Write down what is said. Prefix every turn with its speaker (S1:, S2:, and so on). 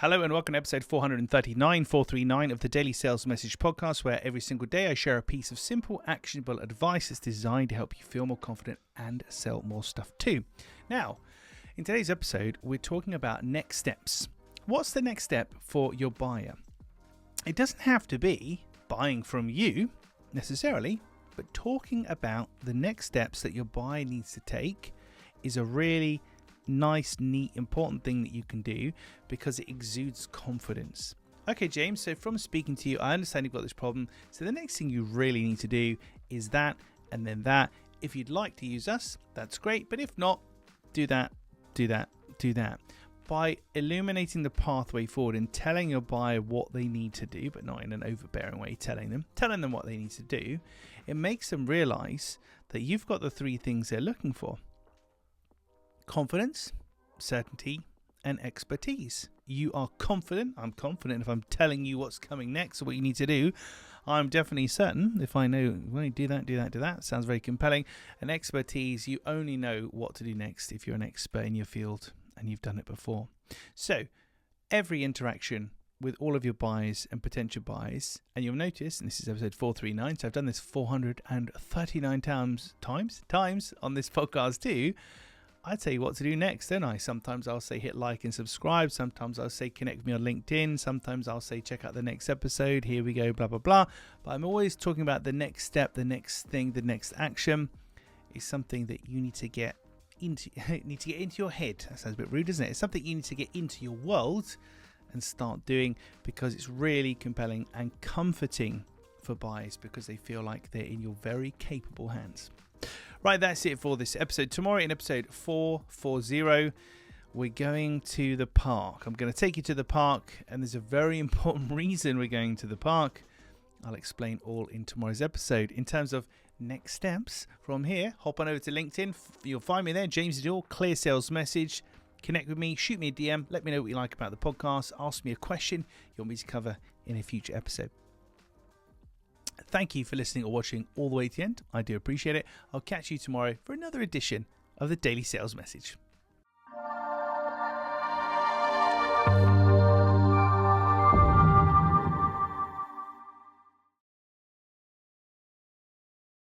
S1: Hello and welcome to episode 439 of the Daily Sales Message Podcast, where every single day I share a piece of simple, actionable advice that's designed to help you feel more confident and sell more stuff too. Now, in today's episode, we're talking about next steps. What's the next step for your buyer? It doesn't have to be buying from you necessarily, but talking about the next steps that your buyer needs to take is a really nice, neat, important thing that you can do because it exudes confidence. Okay, James, so from speaking to you, I understand you've got this problem. So the next thing you really need to do is that, and then that. If you'd like to use us, that's great. But if not, do that. By illuminating the pathway forward and telling your buyer what they need to do, but not in an overbearing way, telling them what they need to do, it makes them realize that you've got the three things they're looking for: confidence, certainty, and expertise. You are confident. I'm confident if I'm telling you what's coming next or what you need to do. I'm definitely certain if I know, well, do that. Sounds very compelling. And expertise, you only know what to do next if you're an expert in your field and you've done it before. So every interaction with all of your buyers and potential buyers, and you'll notice, and this is episode 439, so I've done this 439 times on this podcast too. I tell you what to do next, don't I? Sometimes I'll say hit like and subscribe. Sometimes I'll say connect with me on LinkedIn. Sometimes I'll say check out the next episode. Here we go, blah, blah, blah. But I'm always talking about the next step, the next thing, the next action is something that you need to get into, your head. That sounds a bit rude, doesn't it? It's something you need to get into your world and start doing because it's really compelling and comforting for buyers because they feel like they're in your very capable hands. Right, that's it for this episode. Tomorrow in episode 440, we're going to the park. I'm going to take you to the park, and there's a very important reason we're going to the park. I'll explain all in tomorrow's episode. In terms of next steps from here, hop on over to LinkedIn. You'll find me there, James Dior, Clear Sales Message. Connect with me, shoot me a DM, let me know what you like about the podcast, ask me a question you want me to cover in a future episode. Thank you for listening or watching all the way to the end. I do appreciate it. I'll catch you tomorrow for another edition of the Daily Sales Message.